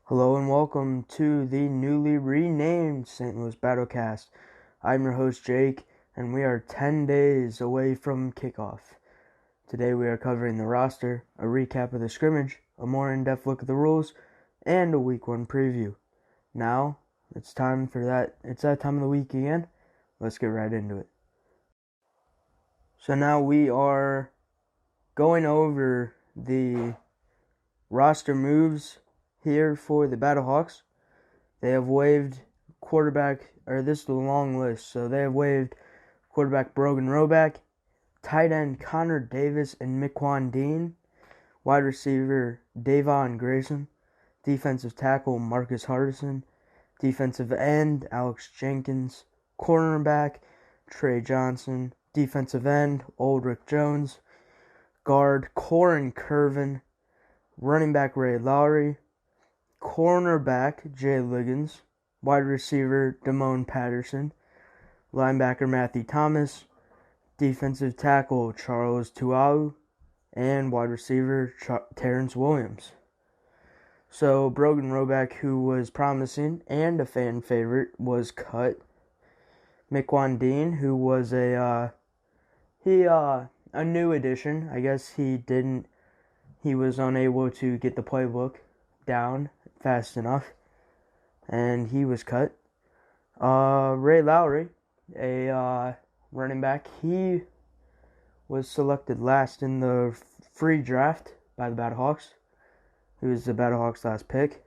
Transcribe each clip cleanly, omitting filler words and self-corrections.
Hello and welcome to the newly renamed St. Louis BATTLECAST. I'm your host Jake, and we are 10 days away from kickoff. Today we are covering the roster, a recap of the scrimmage, a more in-depth look at the rules, and a Week 1 preview. Now, it's time for that. It's that time of the week again. Let's get right into it. So now we are going over the roster moves here for the Battlehawks. They have waived this is the long list. So they have waived quarterback Brogan Roback, tight end Connor Davis and Miquan Dean, wide receiver Davon Grayson, defensive tackle Marcus Hardison, defensive end Alex Jenkins, cornerback Trey Johnson, defensive end Aldrich Jones, guard Corin Curvin, running back Ray Lowry, cornerback Jay Liggins, wide receiver Damone Patterson, linebacker Matthew Thomas, defensive tackle Charles ta-amu, and wide receiver Terrence Williams. So Brogan Roback, who was promising and a fan favorite, was cut. Miquan Dean, who was a new addition. I guess he was unable to get the playbook down fast enough, and he was cut. Ray Lowry, a running back, he was selected last in the free draft by the Battlehawks. He was the Battlehawks' last pick.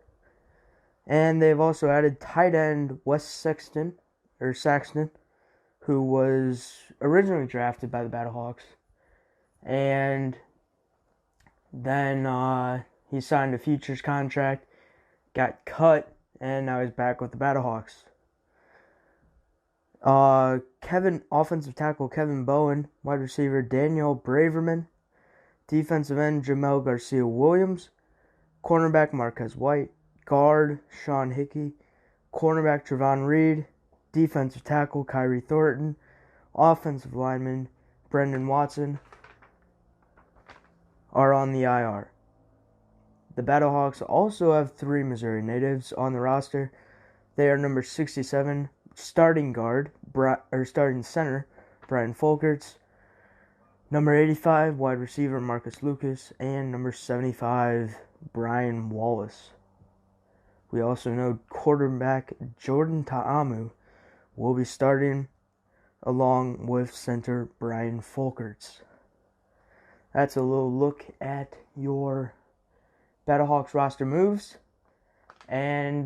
And they've also added tight end Wes Saxton, who was originally drafted by the Battlehawks. And then he signed a futures contract, got cut, and now he's back with the Battlehawks. Offensive tackle Kevin Bowen, wide receiver Daniel Braverman, defensive end Jamel Garcia-Williams, cornerback Marquez White, guard Sean Hickey, cornerback Trevon Reed, defensive tackle Kyrie Thornton, offensive lineman Brendan Watson are on the IR. The Battlehawks also have 3 Missouri natives on the roster. They are number 67, starting center, Brian Folkerts, number 85, wide receiver Marcus Lucas, and number 75, Brian Wallace. We also know quarterback Jordan ta-amu will be starting along with center Brian Folkerts. That's a little look at your Battlehawks roster moves. And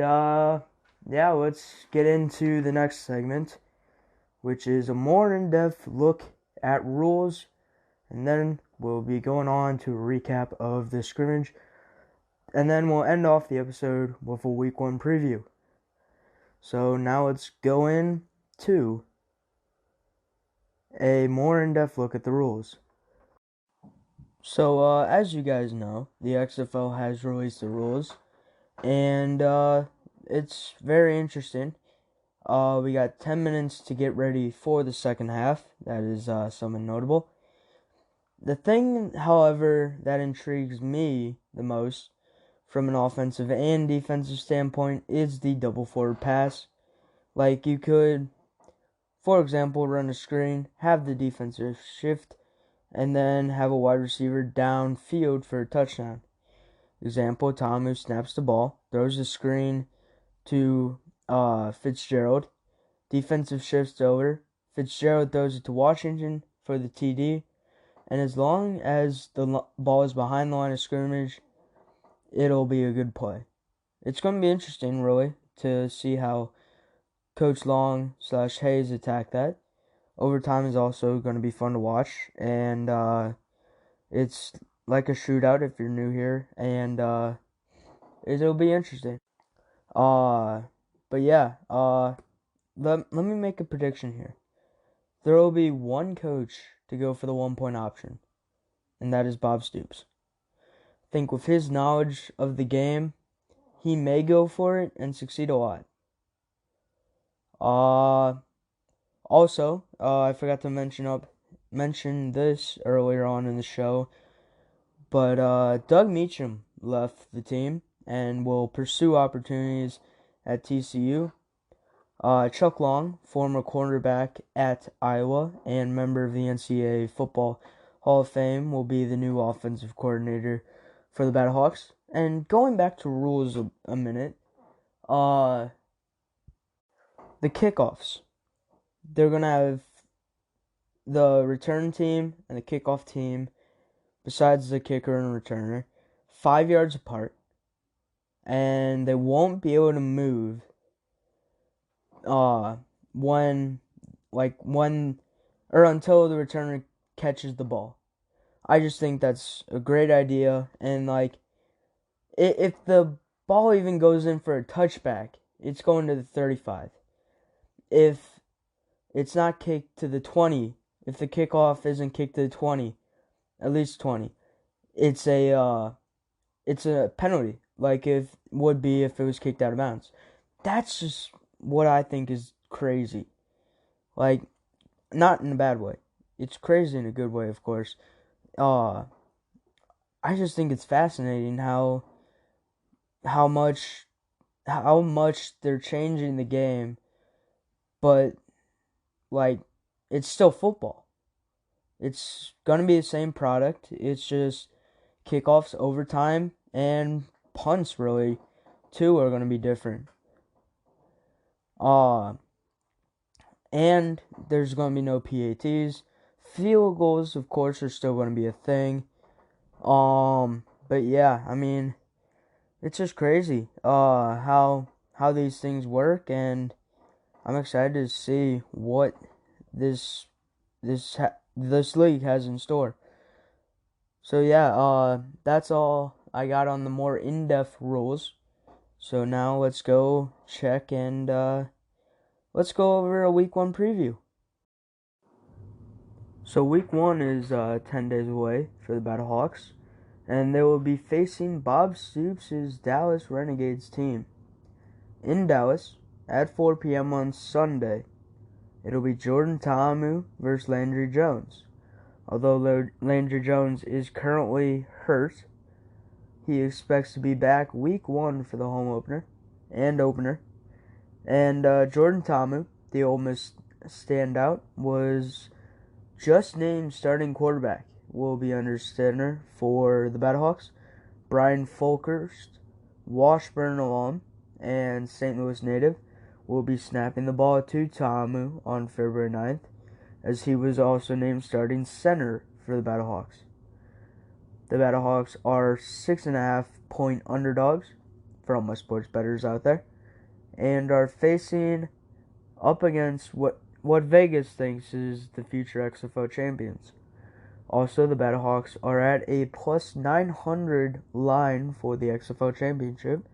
let's get into the next segment, which is a more in-depth look at rules. And then we'll be going on to a recap of the scrimmage. And then we'll end off the episode with a Week 1 preview. So now let's go into a more in-depth look at the rules. So, as you guys know, the XFL has released the rules, and it's very interesting. We got 10 minutes to get ready for the second half. That is something notable. The thing, however, that intrigues me the most from an offensive and defensive standpoint is the double forward pass. Like, you could, for example, run a screen, have the defensive shift, and then have a wide receiver downfield for a touchdown. Example, ta-amu snaps the ball, throws the screen to Fitzgerald, defensive shifts over, Fitzgerald throws it to Washington for the TD, and as long as the ball is behind the line of scrimmage, it'll be a good play. It's going to be interesting, really, to see how Coach Long/Hayes attack that. Overtime is also going to be fun to watch, and it's like a shootout if you're new here, and it'll be interesting. But yeah, let me make a prediction here. There will be one coach to go for the 1-point option, and that is Bob Stoops. I think with his knowledge of the game, he may go for it and succeed a lot. Also, I forgot to mention this earlier on in the show, but Doug Meacham left the team, and will pursue opportunities at TCU. Chuck Long, former cornerback at Iowa and member of the NCAA Football Hall of Fame, will be the new offensive coordinator for the Battlehawks. And going back to rules a minute, the kickoffs. They're going to have the return team and the kickoff team, besides the kicker and returner, 5 yards apart. And they won't be able to move when or until the returner catches the ball. I just think that's a great idea, and if the ball even goes in for a touchback, it's going to the 35. If it's not kicked to the 20, if the kickoff isn't kicked to the 20, at least 20, it's a penalty, like it would be if it was kicked out of bounds. That's just what I think is crazy. Like, not in a bad way. It's crazy in a good way, of course. I just think it's fascinating how much they're changing the game, but it's still football. It's gonna be the same product. It's just kickoffs, overtime, and punts really too are gonna be different. And there's going to be no PATs. Field goals, of course, are still going to be a thing. But yeah, I mean, it's just crazy how these things work, and I'm excited to see what this league has in store. So yeah, that's all I got on the more in-depth rules. So now let's go check and let's go over a Week 1 preview. So Week 1 is 10 days away for the Battlehawks, and they will be facing Bob Stoops' Dallas Renegades team in Dallas at 4 p.m. on Sunday. It'll be Jordan ta-amu versus Landry Jones. Although Landry Jones is currently hurt, he expects to be back Week 1 for the home opener. And Jordan ta-amu, the Ole Miss standout, was just named starting quarterback. Will be under center for the Battlehawks. Brian Folkhurst, Washburn alum and St. Louis native, will be snapping the ball to ta-amu on February 9th, as he was also named starting center for the Battlehawks. The Battlehawks are 6.5-point underdogs for all my sports bettors out there, and are facing up against what Vegas thinks is the future XFL champions. Also, the Battlehawks are at a plus 900 line for the XFL championship.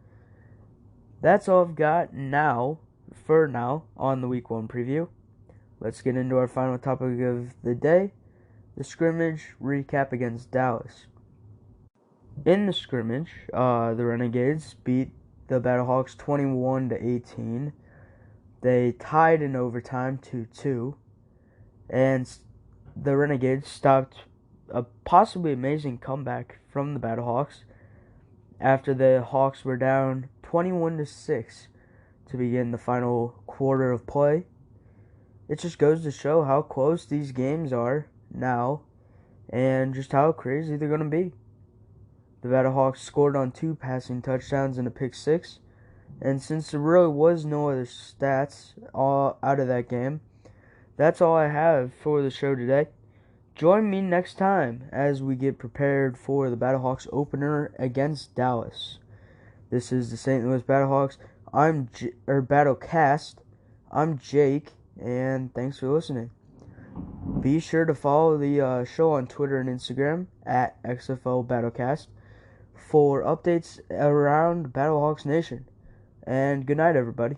That's all I've got for now, on the Week 1 preview. Let's get into our final topic of the day, the scrimmage recap against Dallas. In the scrimmage, the Renegades beat the Battlehawks 21-18. They tied in overtime 2-2, and the Renegades stopped a possibly amazing comeback from the Battlehawks after the Hawks were down 21-6 to begin the final quarter of play. It just goes to show how close these games are now, and just how crazy they're going to be. The Battlehawks scored on 2 passing touchdowns and a pick six, and since there really was no other stats out of that game, that's all I have for the show today. Join me next time as we get prepared for the Battlehawks opener against Dallas. This is the St. Louis Battlehawks. Battlecast. I'm Jake, and thanks for listening. Be sure to follow the show on Twitter and Instagram at XFL Battlecast for updates around Battlehawks Nation. And good night, everybody.